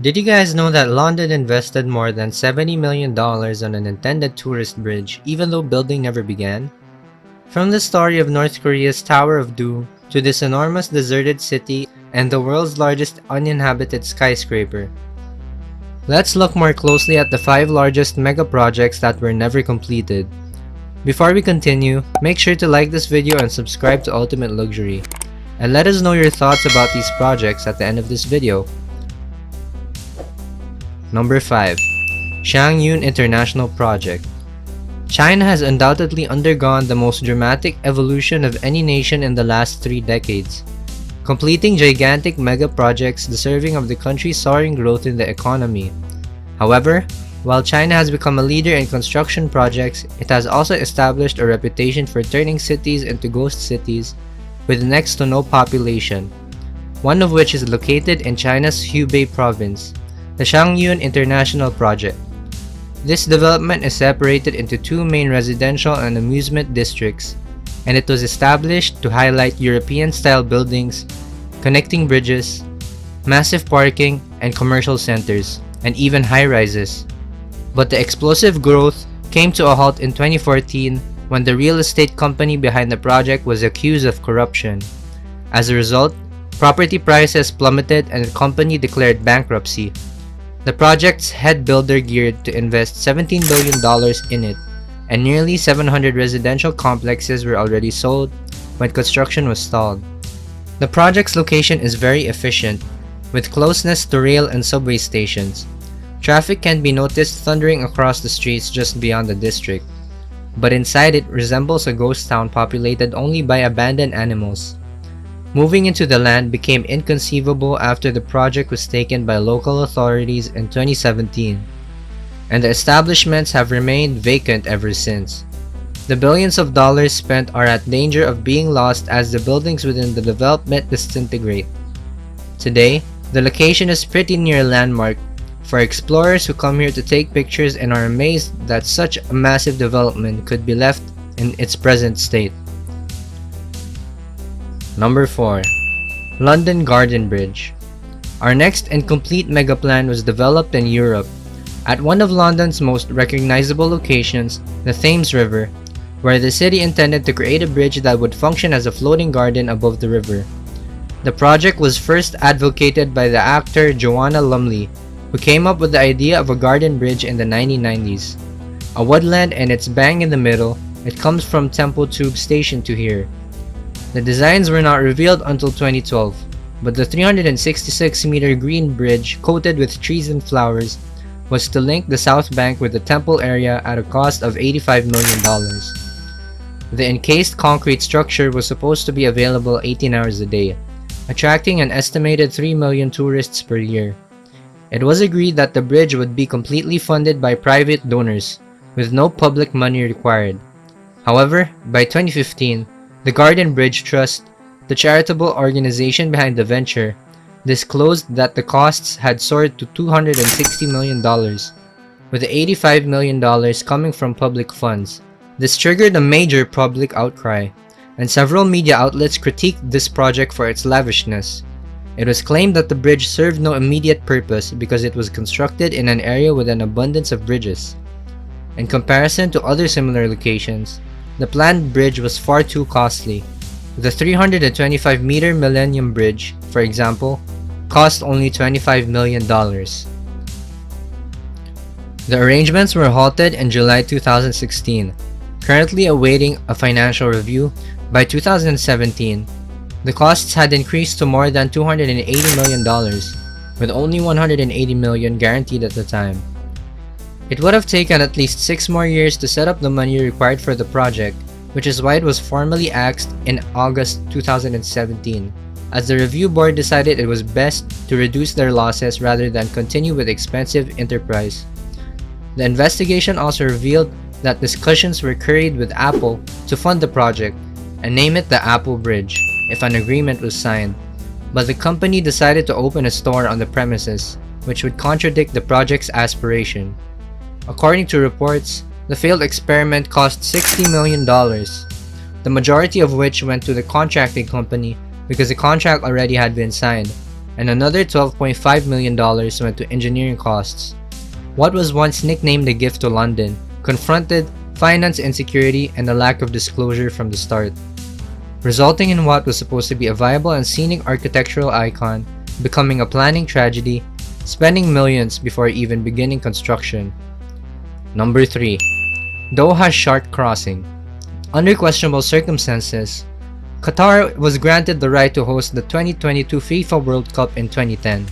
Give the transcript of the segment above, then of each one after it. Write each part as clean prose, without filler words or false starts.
Did you guys know that London invested more than $70 million on an intended tourist bridge even though building never began? From the story of North Korea's Tower of Doom to this enormous deserted city and the world's largest uninhabited skyscraper. Let's look more closely at the 5 largest megaprojects that were never completed. Before we continue, make sure to like this video and subscribe to Ultimate Luxury. And let us know your thoughts about these projects at the end of this video. Number 5. Shanghai International Project. China has undoubtedly undergone the most dramatic evolution of any nation in the last 3 decades, completing gigantic mega projects deserving of the country's soaring growth in the economy. However, while China has become a leader in construction projects, it has also established a reputation for turning cities into ghost cities with next to no population, one of which is located in China's Hubei province, the Shanghai International Project. This development is separated into 2 main residential and amusement districts, and it was established to highlight European-style buildings, connecting bridges, massive parking and commercial centers, and even high-rises. But the explosive growth came to a halt in 2014 when the real estate company behind the project was accused of corruption. As a result, property prices plummeted and the company declared bankruptcy. The project's head builder geared to invest $17 billion in it, and nearly 700 residential complexes were already sold when construction was stalled. The project's location is very efficient, with closeness to rail and subway stations. Traffic can be noticed thundering across the streets just beyond the district, but inside it resembles a ghost town populated only by abandoned animals. Moving into the land became inconceivable after the project was taken by local authorities in 2017, and the establishments have remained vacant ever since. The billions of dollars spent are at danger of being lost as the buildings within the development disintegrate. Today, the location is pretty near a landmark for explorers who come here to take pictures and are amazed that such a massive development could be left in its present state. Number 4. London Garden Bridge. Our next and complete megaplan was developed in Europe, at one of London's most recognizable locations, the Thames River, where the city intended to create a bridge that would function as a floating garden above the river. The project was first advocated by the actor Joanna Lumley, who came up with the idea of a garden bridge in the 1990s. A woodland and its bang in the middle, it comes from Temple Tube Station to here. The designs were not revealed until 2012, but the 366-meter green bridge coated with trees and flowers was to link the South Bank with the Temple area at a cost of $85 million. The encased concrete structure was supposed to be available 18 hours a day, attracting an estimated 3 million tourists per year. It was agreed that the bridge would be completely funded by private donors, with no public money required. However, by 2015, the Garden Bridge Trust, the charitable organization behind the venture, disclosed that the costs had soared to $260 million, with $85 million coming from public funds. This triggered a major public outcry, and several media outlets critiqued this project for its lavishness. It was claimed that the bridge served no immediate purpose because it was constructed in an area with an abundance of bridges. In comparison to other similar locations, the planned bridge was far too costly. The 325-meter Millennium Bridge, for example, cost only $25 million. The arrangements were halted in July 2016, currently awaiting a financial review. By 2017, the costs had increased to more than $280 million, with only $180 million guaranteed at the time. It would have taken at least 6 more years to set up the money required for the project, which is why it was formally axed in August 2017, as the review board decided it was best to reduce their losses rather than continue with expensive enterprise. The investigation also revealed that discussions were carried with Apple to fund the project and name it the Apple Bridge if an agreement was signed, but the company decided to open a store on the premises, which would contradict the project's aspiration. According to reports, the failed experiment cost $60 million, the majority of which went to the contracting company because the contract already had been signed, and another $12.5 million went to engineering costs. What was once nicknamed a gift to London confronted finance insecurity and a lack of disclosure from the start, resulting in what was supposed to be a viable and scenic architectural icon becoming a planning tragedy, spending millions before even beginning construction. Number 3. Doha Shark Crossing. Under questionable circumstances, Qatar was granted the right to host the 2022 FIFA World Cup in 2010,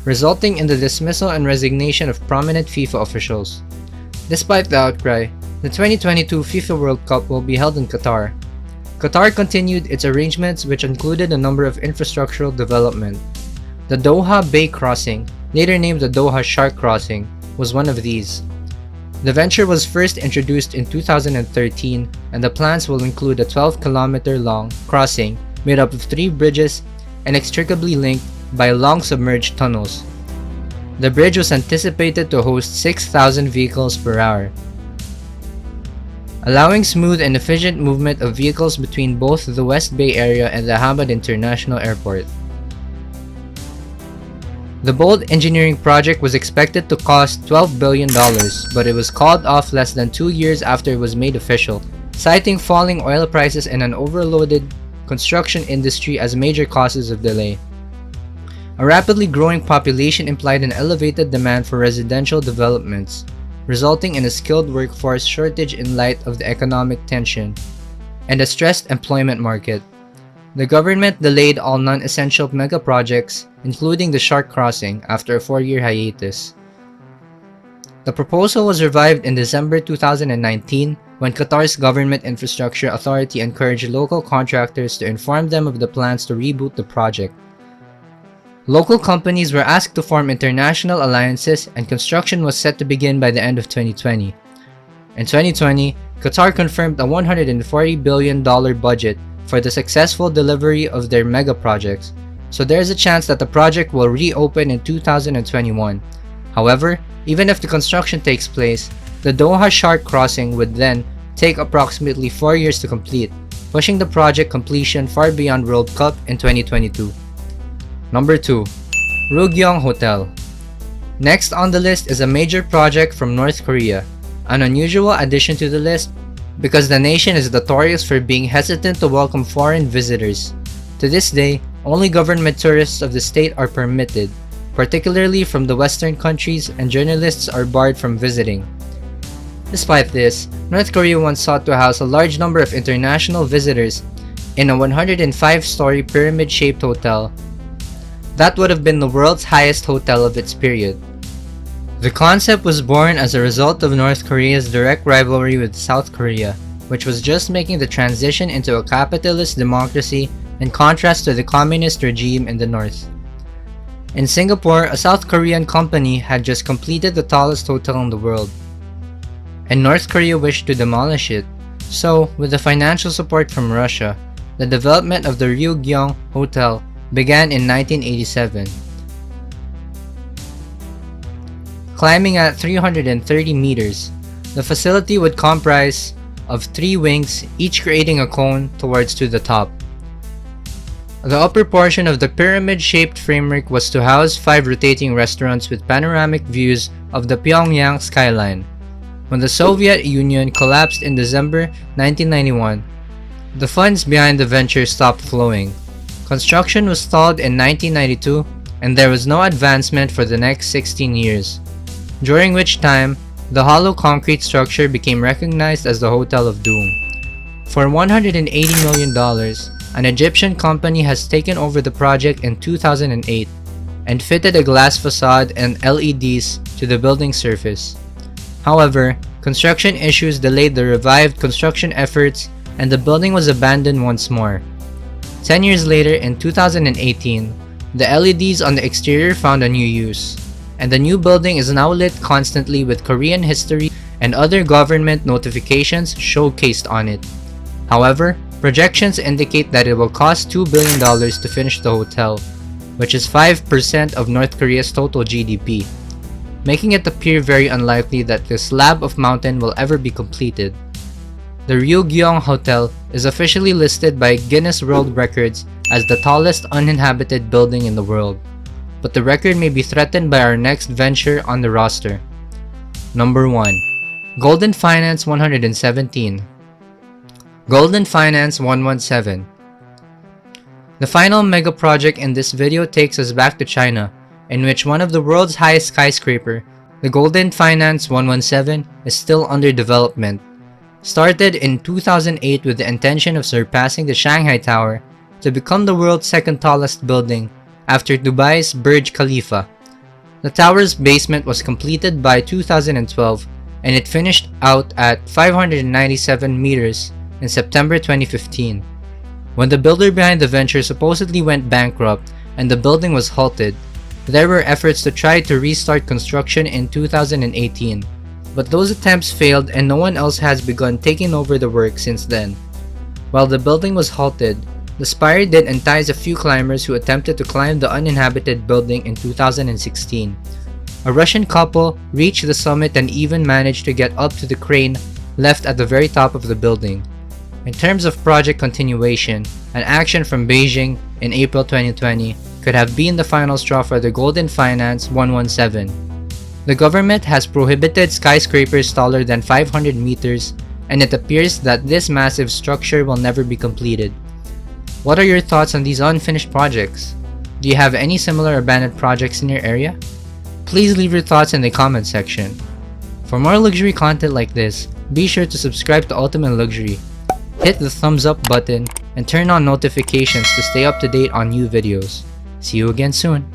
resulting in the dismissal and resignation of prominent FIFA officials. Despite the outcry, the 2022 FIFA World Cup will be held in Qatar. Qatar continued its arrangements, which included a number of infrastructural development. The Doha Bay Crossing, later named the Doha Shark Crossing, was one of these. The venture was first introduced in 2013, and the plans will include a 12-kilometer-long crossing made up of 3 bridges and inextricably linked by long submerged tunnels. The bridge was anticipated to host 6,000 vehicles per hour, allowing smooth and efficient movement of vehicles between both the West Bay area and the Hamad International Airport. The bold engineering project was expected to cost $12 billion, but it was called off less than 2 years after it was made official, citing falling oil prices and an overloaded construction industry as major causes of delay. A rapidly growing population implied an elevated demand for residential developments, resulting in a skilled workforce shortage in light of the economic tension and a stressed employment market. The government delayed all non-essential megaprojects, including the Shark Crossing, after a 4-year hiatus. The proposal was revived in December 2019 when Qatar's Government Infrastructure Authority encouraged local contractors to inform them of the plans to reboot the project. Local companies were asked to form international alliances, and construction was set to begin by the end of 2020. In 2020, Qatar confirmed a $140 billion budget for the successful delivery of their mega projects, so there is a chance that the project will reopen in 2021. However, even if the construction takes place, the Doha Shark Crossing would then take approximately 4 years to complete, pushing the project completion far beyond World Cup in 2022. Number 2. Rugyong Hotel. Next on the list is a major project from North Korea, an unusual addition to the list because the nation is notorious for being hesitant to welcome foreign visitors. To this day, only government tourists of the state are permitted, particularly from the Western countries, and journalists are barred from visiting. Despite this, North Korea once sought to house a large number of international visitors in a 105-story pyramid-shaped hotel. That would have been the world's highest hotel of its period. The concept was born as a result of North Korea's direct rivalry with South Korea, which was just making the transition into a capitalist democracy in contrast to the communist regime in the north. In Singapore, a South Korean company had just completed the tallest hotel in the world, and North Korea wished to demolish it. So, with the financial support from Russia, the development of the Ryugyong Hotel began in 1987. Climbing at 330 meters, the facility would comprise of 3 wings, each creating a cone towards to the top. The upper portion of the pyramid-shaped framework was to house 5 rotating restaurants with panoramic views of the Pyongyang skyline. When the Soviet Union collapsed in December 1991, the funds behind the venture stopped flowing. Construction was stalled in 1992, and there was no advancement for the next 16 years, during which time the hollow concrete structure became recognized as the Hotel of Doom. For $180 million, an Egyptian company has taken over the project in 2008 and fitted a glass facade and LEDs to the building surface. However, construction issues delayed the revived construction efforts, and the building was abandoned once more. 10 years later, in 2018, the LEDs on the exterior found a new use, and the new building is now lit constantly with Korean history and other government notifications showcased on it. However, projections indicate that it will cost $2 billion to finish the hotel, which is 5% of North Korea's total GDP, making it appear very unlikely that this slab of mountain will ever be completed. The Ryugyong Hotel is officially listed by Guinness World Records as the tallest uninhabited building in the world, but the record may be threatened by our next venture on the roster. Number 1. Golden Finance 117. Golden Finance 117. The final mega project in this video takes us back to China, in which one of the world's highest skyscraper, the Golden Finance 117, is still under development. Started in 2008 with the intention of surpassing the Shanghai Tower to become the world's second tallest building after Dubai's Burj Khalifa. The tower's basement was completed by 2012 and it finished out at 597 meters in September 2015. When the builder behind the venture supposedly went bankrupt and the building was halted, there were efforts to try to restart construction in 2018, but those attempts failed and no one else has begun taking over the work since then. While the building was halted, the spire did entice a few climbers who attempted to climb the uninhabited building in 2016. A Russian couple reached the summit and even managed to get up to the crane left at the very top of the building. In terms of project continuation, an action from Beijing in April 2020 could have been the final straw for the Golden Finance 117. The government has prohibited skyscrapers taller than 500 meters, and it appears that this massive structure will never be completed. What are your thoughts on these unfinished projects? Do you have any similar abandoned projects in your area? Please leave your thoughts in the comment section. For more luxury content like this, be sure to subscribe to Ultimate Luxury, hit the thumbs up button, and turn on notifications to stay up to date on new videos. See you again soon.